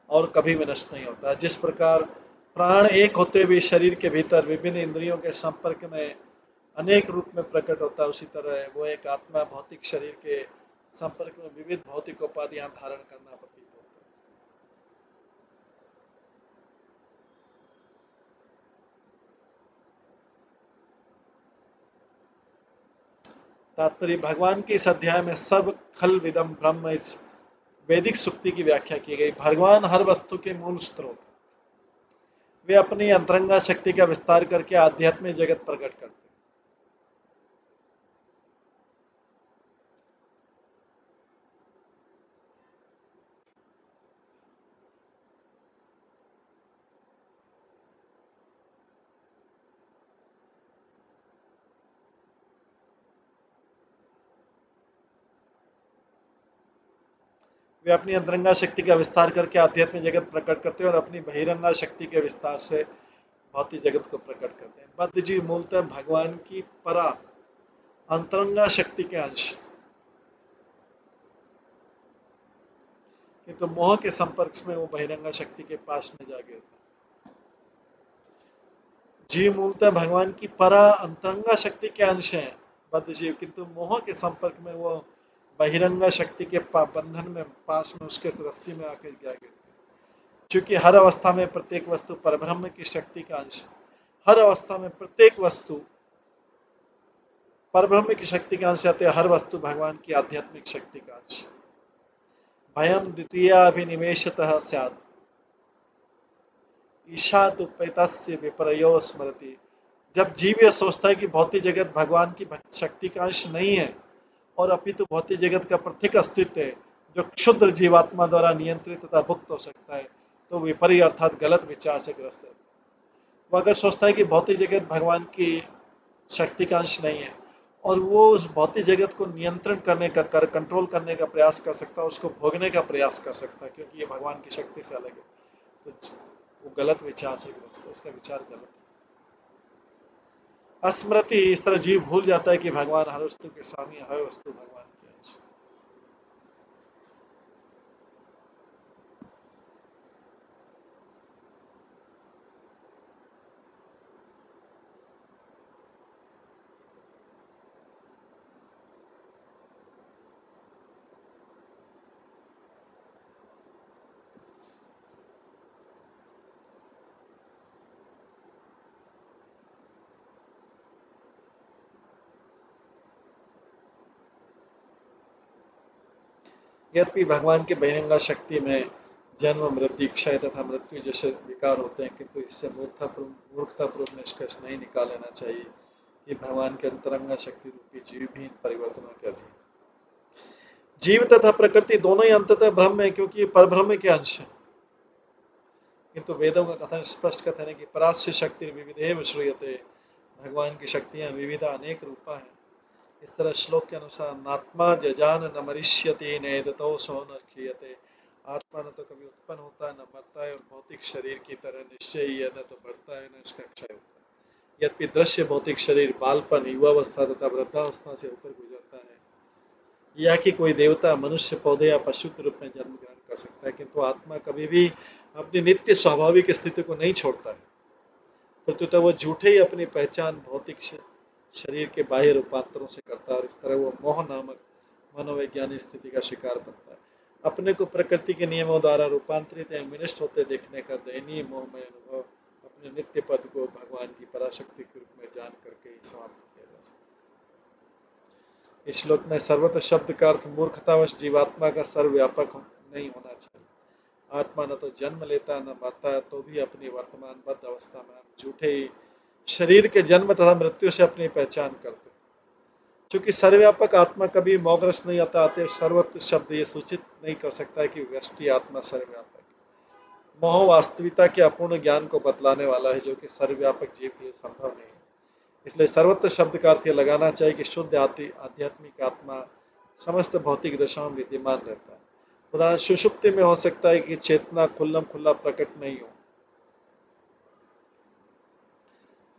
और कभी विनष्ट नहीं होता। जिस प्रकार प्राण एक होते हुए शरीर के भीतर विभिन्न इंद्रियों के संपर्क में अनेक रूप में प्रकट होता है, उसी तरह वो एक आत्मा भौतिक शरीर के संपर्क में विविध भौतिक उपाधियां धारण करना प्रतीत होता है। तात्पर्य भगवान के इस अध्याय में सब खल विदम ब्रह्म इस वैदिक सुक्ति की व्याख्या की गई। भगवान हर वस्तु के मूल स्रोत, वे अपनी अंतरंगा शक्ति का विस्तार करके आध्यात्मिक जगत प्रकट करते हैं। वे अपनी अंतरंगा शक्ति का विस्तार करके आध्यात्मिक जगत प्रकट करते हैं और अपनी बहिरंगा शक्ति के विस्तार से भौतिक जगत को प्रकट करते हैं। बद्ध जीव मूलतः भगवान की परा अंतरंगा शक्ति के अंश, किंतु मोह के संपर्क में वो बहिरंगा शक्ति के पास में जा गिरता है। जीव मूलतः भगवान की परा अंतरंगा शक्ति के अंश हैं, बद्ध जीव, किंतु मोह के संपर्क में वो बहिरंगा शक्ति के बंधन में पास में उसके रस्सी में आकर जा गिरता है। क्योंकि हर अवस्था में प्रत्येक वस्तु परब्रह्म की शक्ति का अंश, हर अवस्था में प्रत्येक वस्तु परब्रह्म की शक्ति का अंश आते, हर वस्तु भगवान की आध्यात्मिक शक्ति का अंश। भयम द्वितीयाभिनिवेशतः स्यात् ईशातुपेतस्य विपर्यो स्मरति। जब जीव यह सोचता है कि भौतिक जगत भगवान की शक्ति का अंश नहीं है और अपितु भौतिक जगत का प्रत्येक अस्तित्व है जो क्षुद्र जीवात्मा द्वारा नियंत्रित तथा भुक्त हो सकता है, तो विपर्य अर्थात गलत विचार से ग्रस्त है। वो अगर सोचता है कि भौतिक जगत भगवान की शक्ति का अंश नहीं है और वो उस भौतिक जगत को नियंत्रण करने का कंट्रोल करने का प्रयास कर सकता है, उसको भोगने का प्रयास कर सकता है क्योंकि ये भगवान की शक्ति से अलग है, तो वो गलत विचार से ग्रस्त है, उसका विचार गलत है। अस्मृति, इस तरह जीव भूल जाता है कि भगवान हर वस्तु के स्वामी, हर वस्तु भगवान की अंश। यद्यपि भगवान की बहिरंगा शक्ति में जन्म, मृत्यु, क्षय तथा मृत्यु जैसे विकार होते हैं, किंतु इससे मूर्खतापूर्वक निष्कर्ष नहीं निकाल लेना चाहिए कि भगवान के अंतरंगा शक्ति रूपी जीव भी इन परिवर्तनों के अधीन। जीव तथा प्रकृति दोनों ही अंततः ब्रह्म है क्योंकि ये परब्रह्म के अंश हैं, किंतु वेदों का कथन स्पष्ट कथन है कि परास्य शक्ति विविधेव श्रूयते, भगवान की शक्तियां विविधा अनेक रूपा हैं। इस तरह श्लोक के अनुसार नात्मा जजान न मरिष्यति नेदतो सो न क्षीयते, आत्मा न तो कभी उत्पन्न होता है न मरता है और भौतिक शरीर की तरह निश्चय ही है, न तो बढ़ता है न इसका क्षय होता है। यद्यपि दृश्य भौतिक शरीर बालपन, युवावस्था तथा वृद्धावस्था से होकर गुजरता है, या कि कोई देवता, मनुष्य, पौधे या पशु के रूप में जन्म ग्रहण कर सकता है, किंतु आत्मा कभी भी अपनी नित्य स्वाभाविक स्थिति को नहीं छोड़ता है, प्रत्युत वो झूठे ही अपनी पहचान भौतिक शरीर के बाह्य रूपांतरों से करता है और इस तरह वो मोह नामक मनोवैज्ञानिक स्थिति का शिकार बनता है। अपने को प्रकृति के नियमों द्वारा रूपांतरित या विनष्ट होते देखने का दयनीय मोहमय अनुभव अपने नित्य पद को भगवान की पराशक्ति के रूप में जान करके ही समाप्त किया जा सकता है। इस श्लोक में सर्वत्र शब्द का अर्थ मूर्खतावश जीवात्मा का सर्वव्यापक नहीं होना चाहिए। आत्मा न तो जन्म लेता न मरता है, तो भी अपनी वर्तमान बद्ध अवस्था में हम झूठे ही शरीर के जन्म तथा मृत्यु से अपनी पहचान करते हैं। चूंकि सर्वव्यापक आत्मा कभी मोहग्रस्त नहीं होता, अतः सर्वत्र शब्द ये सूचित नहीं कर सकता है कि व्यष्टि आत्मा सर्वव्यापक है। मोह वास्तविकता के अपूर्ण ज्ञान को बतलाने वाला है, जो कि सर्वव्यापक जीव के लिए संभव नहीं है। इसलिए सर्वत्र शब्द का अर्थ यह लगाना चाहिए कि शुद्ध आध्यात्मिक आत्मा समस्त भौतिक दशाओं में विद्यमान रहता है। उदाहरण सुषुप्ति में हो सकता है कि चेतना खुल्लम खुल्ला प्रकट नहीं हो,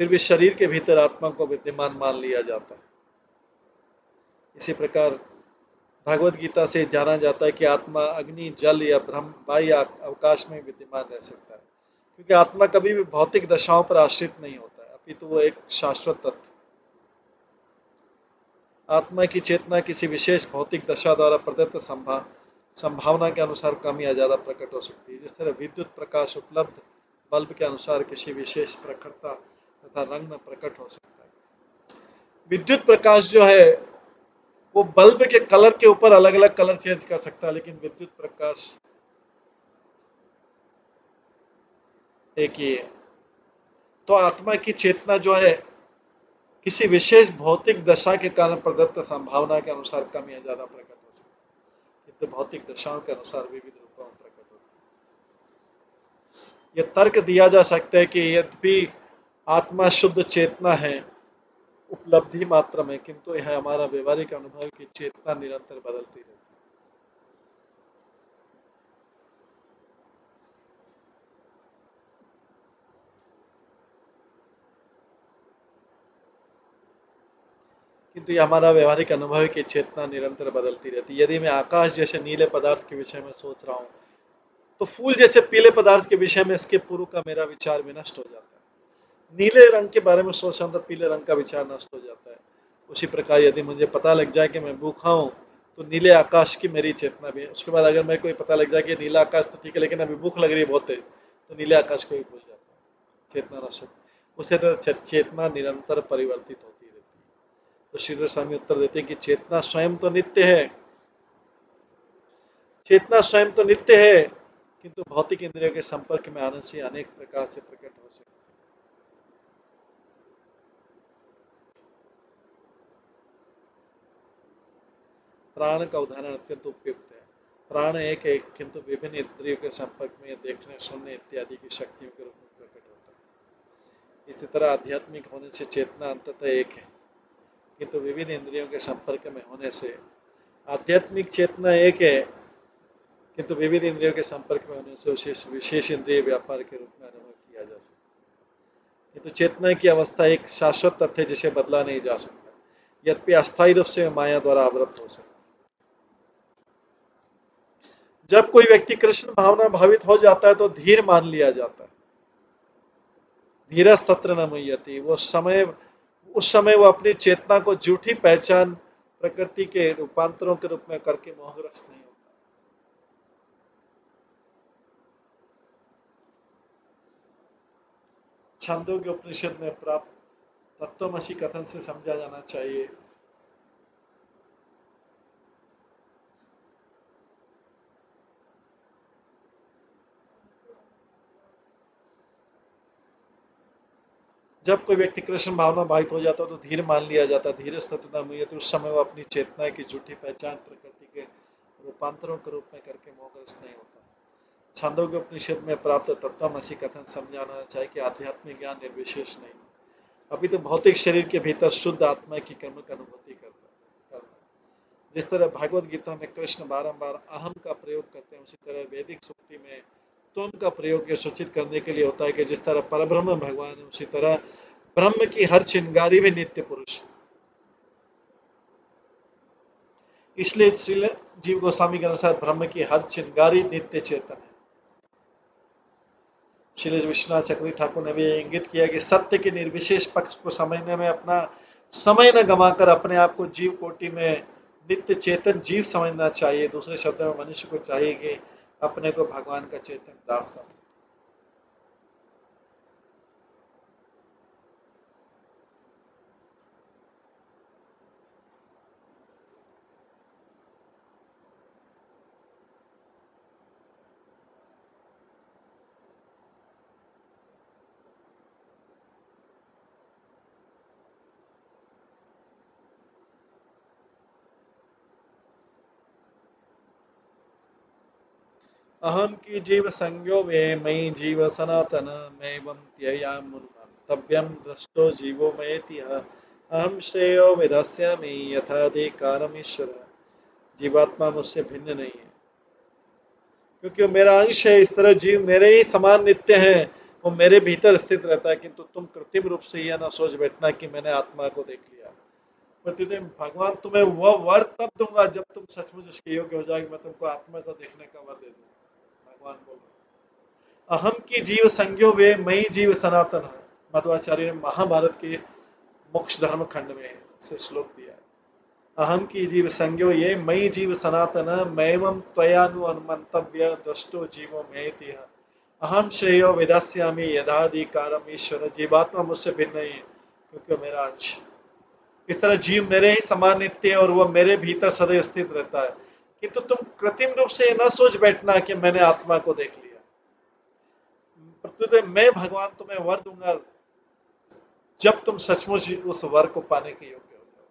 फिर भी शरीर के भीतर आत्मा को विद्यमान मान लिया जाता है। इसी प्रकार भगवत गीता से जाना जाता है कि आत्मा अग्नि, जल या ब्रह्म बाह्य अवकाश में विद्यमान रह सकता है, क्योंकि आत्मा कभी भी भौतिक दशाओं पर आश्रित नहीं होता है, अपितु वो एक शाश्वत तत्व। आत्मा की चेतना किसी विशेष भौतिक दशा द्वारा प्रदत्त संभावना के अनुसार कम या ज्यादा प्रकट हो सकती है। जिस तरह विद्युत प्रकाश उपलब्ध बल्ब के अनुसार किसी विशेष प्रखरता तथा रंग में प्रकट हो सकता है। विद्युत प्रकाश जो है वो बल्ब के कलर के ऊपर अलग अलग कलर चेंज कर सकता है, लेकिन विद्युत प्रकाश एक ही है। तो आत्मा की चेतना जो है किसी विशेष भौतिक दशा के कारण प्रदत्त संभावना के अनुसार कम या ज्यादा प्रकट हो सकती है, किंतु भौतिक दशाओं के अनुसार विविध रूपों में प्रकट होती है। यह तर्क दिया जा सकता है कि यद्यपि आत्मा शुद्ध चेतना है उपलब्धि मात्र में, किंतु यह हमारा व्यवहारिक अनुभव की चेतना निरंतर बदलती रहती है। किंतु ये हमारा व्यवहारिक अनुभव की चेतना निरंतर बदलती रहती है। यदि मैं आकाश जैसे नीले पदार्थ के विषय में सोच रहा हूँ, तो फूल जैसे पीले पदार्थ के विषय में इसके पूर्व का मेरा विचार विनष्ट हो जाता है। नीले रंग के बारे में सोच रहा हूँ तो पीले रंग का विचार नष्ट हो जाता है। उसी प्रकार यदि मुझे पता लग जाए कि मैं भूखा हूँ, तो नीले आकाश की मेरी चेतना भी है। उसके बाद अगर मेरे को पता लग जाए कि नीला आकाश तो ठीक है, लेकिन अभी भूख लग रही है बहुत तेज, तो नीले आकाश को भी भूल जाता है, चेतना नष्ट हो। उसी तरह चेतना निरंतर परिवर्तित होती रहती है। तो श्री स्वामी उत्तर देते हैं कि चेतना स्वयं तो नित्य है, चेतना स्वयं तो नित्य है, किंतु भौतिक इंद्रियों के संपर्क में आने से अनेक प्रकार से प्रकट हो सकती है। प्राण का उदाहरण अत्यंत उपयुक्त है। प्राण एक है, किंतु विभिन्न इंद्रियों के संपर्क में देखने, सुनने इत्यादि की शक्तियों के रूप में प्रकट होता है। इसी तरह आध्यात्मिक होने से चेतना अंततः एक है, किंतु विभिन्न इंद्रियों के संपर्क में होने से आध्यात्मिक चेतना एक है, किंतु विविध इंद्रियों के संपर्क में होने से विशेष इंद्रिय व्यापार के रूप में अनुभव किया जा सकता है। किंतु चेतना की अवस्था एक शाश्वत तथ्य है, जिसे बदला नहीं जा सकता, यद्यपि अस्थायी रूप से माया द्वारा आवृत हो सकता है। जब कोई व्यक्ति कृष्ण भावना भावित हो जाता है तो धीर मान लिया जाता है। धीरस्तत्र न मुह्यति, उस समय वो अपनी चेतना को झूठी पहचान प्रकृति के रूपांतरों के रूप में करके मोहग्रस्त नहीं होता। छांदोग्य उपनिषद में प्राप्त तत्वमसि कथन से समझा जाना चाहिए जब कोई व्यक्ति कृष्ण भावना भावित हो जाता है तो धीर मान लिया जाता है। धीर तत्व तो उस समय वो अपनी चेतना की झूठी पहचान प्रकृति के रूपांतरों के रूप में करके मोहग्रस्त नहीं होता। छांदोग्य उपनिषद में प्राप्त तत्वमसि कथन समझाना चाहिए कि आध्यात्मिक ज्ञान निर्विशेष नहीं, अभी तो भौतिक शरीर के भीतर शुद्ध आत्मा की क्रमिक अनुभूति करना। जिस तरह भगवत गीता में कृष्ण बारंबार अहम का प्रयोग करते हैं, उसी तरह वैदिक सूक्ति में त्वम का प्रयोग यह सूचित करने के लिए होता है कि जिस तरह परब्रह्म भगवान है, उसी तरह ब्रह्म की हर चिंगारी भी नित्य पुरुष। इसलिए जीव गोस्वामी के अनुसार ब्रह्म की हर चिंगारी नित्य चेतन है। श्री विश्वनाथ चक्रवर्ती ठाकुर ने भी इंगित किया कि सत्य के निर्विशेष पक्ष को समझने में अपना समय न गंवाकर अपने आप को जीव कोटि में नित्य चेतन जीव समझना चाहिए। दूसरे शब्दों में मनुष्य को चाहिए कि अपने को भगवान का चेतन दास समझे। अहम की जीव संज्ञो वे मयि जीव सनातन मैवं त्ययामुर्मन्तव्यं दृष्टो जीवो मयेति अहम श्रेयो विधास्यामि यथाधिकारम ईश्वर। जीवात्मा मुझसे भिन्न नहीं है क्योंकि वो मेरा अंश है। इस तरह जीव मेरे ही समान नित्य है, वो मेरे भीतर स्थित रहता है। किंतु तुम कृत्रिम रूप से यह ना सोच बैठना कि मैंने आत्मा को देख लिया। प्रतिदिन भगवान तुम्हें वह वर तब दूंगा जब तुम सचमुच इसके योग्य हो जाएगी। मैं तुमको आत्मा को देखने का वर दे दूंगा, भगवान बोल रहे हैं। अहम की जीव संज्ञो वे मई जीव सनातन है। मध्वाचार्य ने महाभारत के मोक्ष धर्म खंड में से श्लोक दिया है। अहम की जीव संज्ञो ये मई जीव सनातन मैवं त्वयानु अनुमंतव्य दृष्टो जीवो मेति अहम श्रेयो विदास्यामि यदाधिकारम ईश्वर। जीवात्मा मुझसे भिन्न नहीं है क्योंकि वो मेरा अंश। इस तरह जीव मेरे ही समान नित्य है और वह मेरे भीतर सदैव स्थित रहता है। किंतु तुम कृत्रिम रूप से न सोच बैठना कि मैंने आत्मा को देख लिया। प्रत्युत मैं भगवान तुम्हें वर दूंगा जब तुम सचमुच उस वर को पाने के योग्य हो जाओ।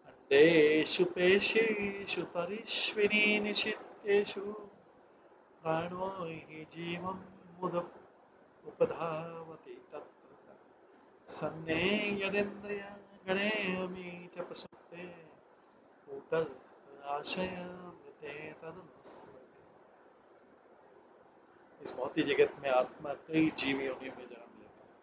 अंडेषु पेशीषु तरिष्विनी निशितेषु प्राणो हि जीवं मुद उपधावति तत्र सन्ने यदेन्द्रिय गणे अमी च प्रसक्ते कूटस्थ आशय मृते तदनुस्मृते। इस भौतिक जगत में आत्मा कई जीव योनियों में जन्म लेता है।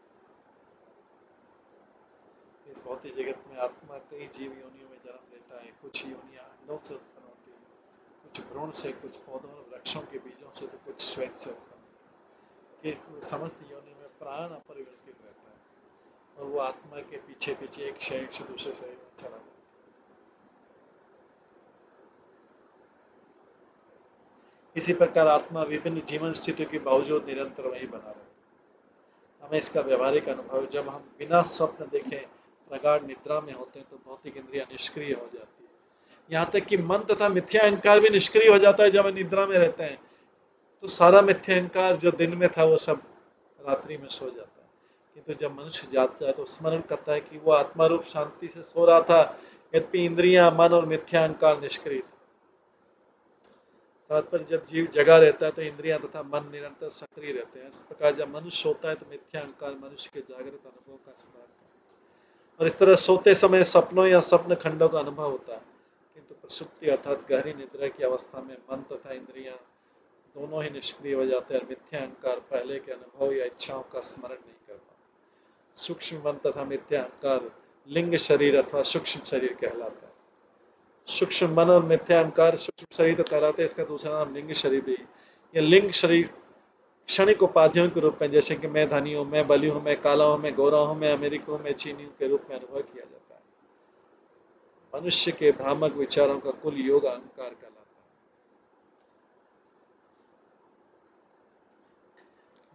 इस भौतिक जगत में आत्मा कई जीव योनियों में जन्म लेता है। कुछ योनियां अंडों से उत्पन्न होती हैं, कुछ भ्रूण से, कुछ पौधों और वृक्षों के बीजों से, तो कुछ श्वेत से उत्पन्न होती है। कि समस्त योनियों में प्राण अपरिवर्तित रहता है और वो आत्मा के पीछे पीछे एक शरीर से दूसरे शरीर में चला जाता है। इसी प्रकार आत्मा विभिन्न जीवन स्थितियों के बावजूद निरंतर वही बना रहता है। हमें इसका व्यवहारिक अनुभव जब हम बिना स्वप्न देखे प्रगाढ़ निद्रा में होते हैं तो भौतिक इंद्रियां निष्क्रिय हो जाती है। यहाँ तक कि मन तथा मिथ्या अहंकार भी निष्क्रिय हो जाता है जब हम निद्रा में रहते हैं। तो सारा मिथ्या अहंकार जो दिन में था वो सब रात्रि में सो जाता है। किंतु जब मनुष्य जागता है तो स्मरण करता है कि वो आत्मा रूप शांति से सो रहा था, यद्यपि इंद्रियां, मन और मिथ्या अहंकार निष्क्रिय थे। तात्पर्य जब जीव जगा रहता है तो इंद्रियां तथा मन निरंतर सक्रिय रहते हैं। इस प्रकार जब मनुष्य सोता है तो मिथ्या अहंकार मनुष्य के जागृत अनुभव का स्मरण करता है और इस तरह सोते समय सपनों या स्वप्न खंडों का अनुभव होता है। किंतु प्रसुप्ति अर्थात गहरी निद्रा की अवस्था में मन तथा इंद्रियां दोनों ही निष्क्रिय हो जाते हैं और मिथ्या अहंकार पहले के अनुभव या इच्छाओं का स्मरण नहीं कर पाता। सूक्ष्म मन तथा मिथ्या अहंकार लिंग शरीर अथवा सूक्ष्म शरीर कहलाता है। सूक्ष्म मन और मिथ्या अहंकार सूक्ष्म शरीर तो कहलाते हैं, इसका दूसरा नाम लिंग शरीर भी। यह लिंग शरीर क्षणिक उपाधियों के रूप में, जैसे कि मैं धनी हूँ, मैं बली हूँ, मैं काला हूँ, मैं गोरा हूँ, मैं अमेरिकी हूँ, मैं चीनी हूँ के रूप में अनुभव किया जाता है। मनुष्य के भ्रामक विचारों का कुल योग अहंकार कहलाता है।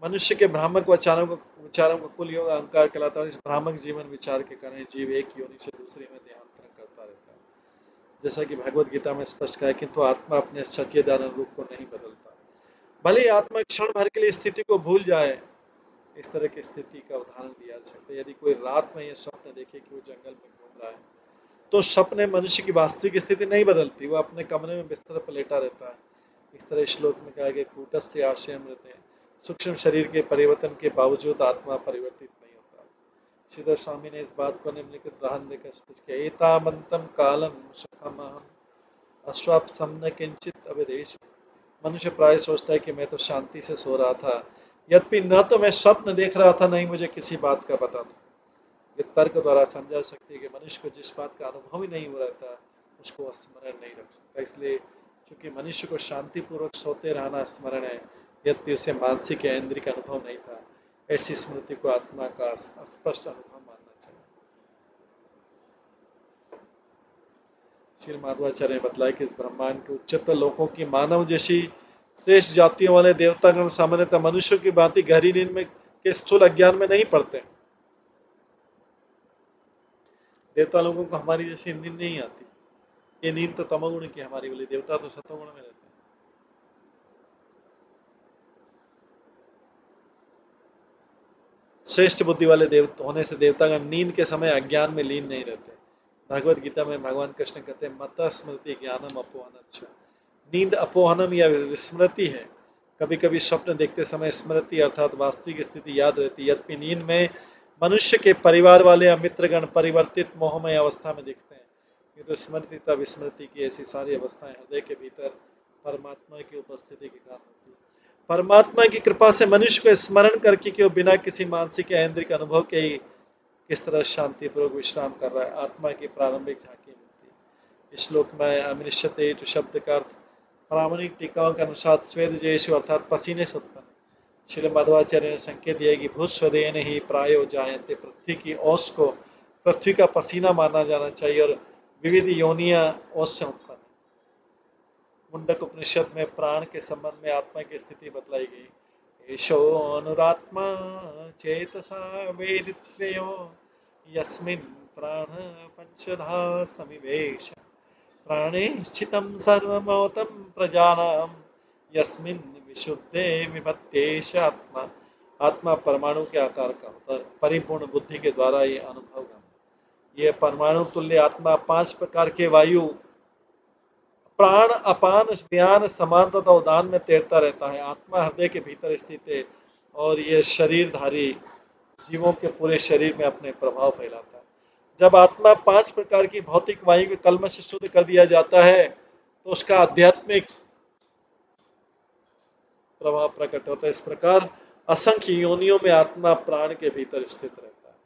मनुष्य के भ्रामक विचारों का कुल योग अहंकार कहलाता है और इस भ्रामक जीवन विचार के कारण जीव एक योनि से दूसरे में देहांतरण करता रहता है। जैसा कि भगवत गीता में स्पष्ट कहा है, किंतु आत्मा अपने सच्चिदानंद रूप को नहीं बदलता। भले ही आत्मा क्षण भर के लिए स्थिति को भूल जाए। इस तरह की स्थिति का उदाहरण दिया जा सकता है। यदि कोई रात में यह स्वप्न देखे कि वो जंगल में घूम रहा है तो स्वप्न में मनुष्य की वास्तविक स्थिति नहीं बदलती, वो अपने कमरे में बिस्तर पर लेटा रहता है। इस तरह श्लोक में कहा गया, कूटस्थ आशय मृत है। सूक्ष्म शरीर के परिवर्तन के बावजूद आत्मा परिवर्तित नहीं होता। श्रीधर स्वामी ने इस बात को निम्नलिखित उदाहरण देकर स्पष्ट किया, एतावन्तं कालं सुखमहं अस्वाप्सन्न किंचित अवदेश। मनुष्य प्राय सोचता है कि मैं तो शांति से सो रहा था, यद्यपि न तो मैं स्वप्न देख रहा था, नहीं मुझे किसी बात का पता था। ये तर्क द्वारा समझा सकती है कि मनुष्य को जिस बात का अनुभव ही नहीं हो रहता उसको स्मरण नहीं रख सकता। इसलिए चूंकि मनुष्य को शांतिपूर्वक सोते रहना स्मरण है, यद्यपि उसे मानसिक या इंद्रिय का अनुभव नहीं था, ऐसी स्मृति को आत्मा का स्पष्ट अनुभव मानना चाहिए। श्री माधवाचार्य ने बतलाया कि इस ब्रह्मांड के उच्चतर लोकों की मानव जैसी श्रेष्ठ जातियों वाले देवतागण सामान्यतः मनुष्यों की भांति गहरी नींद में के स्थूल अज्ञान में नहीं पड़ते। देवता लोगों को हमारी जैसी नींद नहीं आती। ये नींद तो तमोगुण की हमारी वाली, देवता तो सतोगुण में रहते हैं। श्रेष्ठ बुद्धि वाले देवता होने से देवतागण नींद के समय अज्ञान में लीन नहीं रहते। भगवत गीता में भगवान कृष्ण कहते हैं मत स्मृति ज्ञानम अपोहनम। नींद अपोहनम या विस्मृति है। कभी कभी स्वप्न देखते समय स्मृति अर्थात वास्तविक स्थिति याद रहती है, यद्यपि नींद में मनुष्य के परिवार वाले या मित्रगण परिवर्तित मोहमय अवस्था में दिखते हैं, किंतु स्मृति तथा विस्मृति की ऐसी सारी अवस्थाएं हृदय के भीतर परमात्मा की उपस्थिति के कारण होती है। परमात्मा की कृपा से मनुष्य को स्मरण करके कि वो बिना किसी मानसिक या इंद्रिय अनुभव के ही किस तरह शांतिपूर्वक विश्राम कर रहा है, आत्मा की प्रारंभिक झांकी मिलती है। इस श्लोक में अमृष्यते शब्द का अर्थ प्रामाणिक टीकाओं के अनुसार स्वेद जयेशु अर्थात पसीने से उत्पन्न। श्री मध्वाचार्य ने संकेत दिया कि भूस्वदेन ही प्रायो जायन्ते, पृथ्वी की ओस को पृथ्वी का पसीना माना जाना चाहिए और विविध योनियां ओस से उत्पन्न। मुंडक उपनिषद में प्राण के संबंध में आत्मा की स्थिति बतलाई गई। ईशो अनुरात्मा चेतसा वेदित्वयो यस्मिन् प्राण पंचधा समिवेश प्राणे स्थितं सर्वमौतं प्रजानां यस्मिन् विशुद्धे विभक्तेश आत्मा। आत्मा परमाणु के आकार का होता है, परिपूर्ण बुद्धि के द्वारा ये अनुभव करना। ये परमाणु तुल्य आत्मा 5 प्रकार के वायु प्राण अपान व्यान समान तथा उदान में तैरता रहता है। आत्मा हृदय के भीतर स्थित है और यह शरीरधारी जीवों के पूरे शरीर में अपने प्रभाव फैलाता है। जब आत्मा 5 प्रकार की भौतिक वायु के कलमश से शुद्ध कर दिया जाता है तो उसका आध्यात्मिक प्रभाव प्रकट होता है। इस प्रकार असंख्य योनियों में आत्मा प्राण के भीतर स्थित रहता है।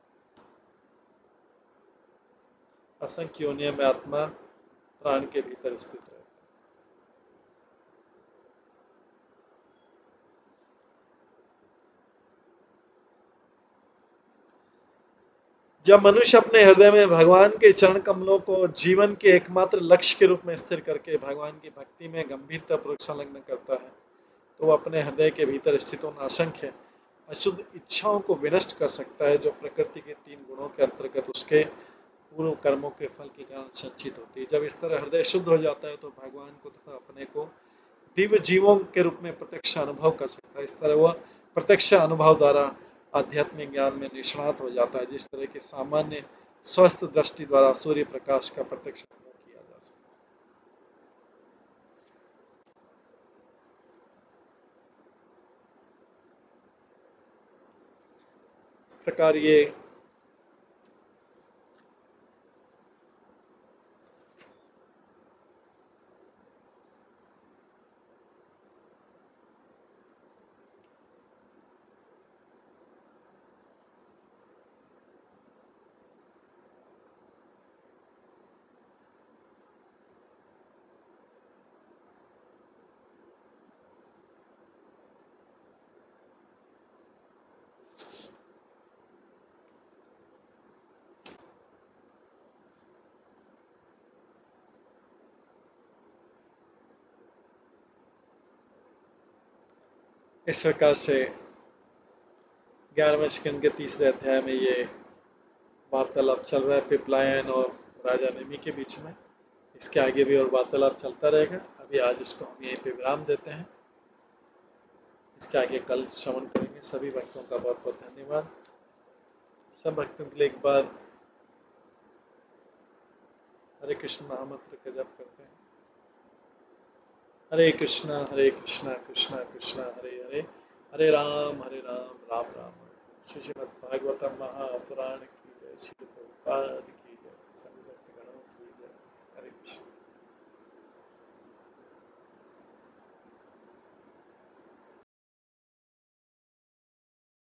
असंख्य योनियों में आत्मा प्राण के भीतर स्थित रहता है। जब मनुष्य अपने हृदय में भगवान के चरण कमलों को जीवन के एकमात्र लक्ष्य के रूप में स्थिर करके भगवान की भक्ति में गंभीरता पूर्वक संलग्न करता है तो वह अपने हृदय के भीतर स्थित उन असंख्य अशुद्ध इच्छाओं को विनष्ट कर सकता है जो प्रकृति के 3 गुणों के अंतर्गत उसके पूर्व कर्मों के फल के कारण संचित होती है। जब इस तरह हृदय शुद्ध हो जाता है तो भगवान को तथा अपने को दिव्य जीवों के रूप में प्रत्यक्ष अनुभव कर सकता है। इस तरह वह प्रत्यक्ष अनुभव द्वारा आध्यात्मिक ज्ञान में निष्णात हो जाता है, जिस तरह की सामान्य स्वस्थ दृष्टि द्वारा सूर्य प्रकाश का प्रत्यक्ष अनुभव किया जा सकता है। इस प्रकार ये इस प्रकार से 11वें स्कंद के तीसरे अध्याय में ये वार्तालाप चल रहा है पिपलायन और राजा नेमी के बीच में। इसके आगे भी और वार्तालाप चलता रहेगा। अभी आज इसको हम यहीं पे विराम देते हैं। इसके आगे कल श्रवण करेंगे। सभी भक्तों का बहुत बहुत धन्यवाद। सब भक्तों के लिए एक बार हरे कृष्ण महामंत्र का जप करते हैं। हरे कृष्णा कृष्णा कृष्णा हरे हरे, हरे राम राम राम। श्रीमद् भागवतम महापुराण की जय। श्री प्रभुपाद।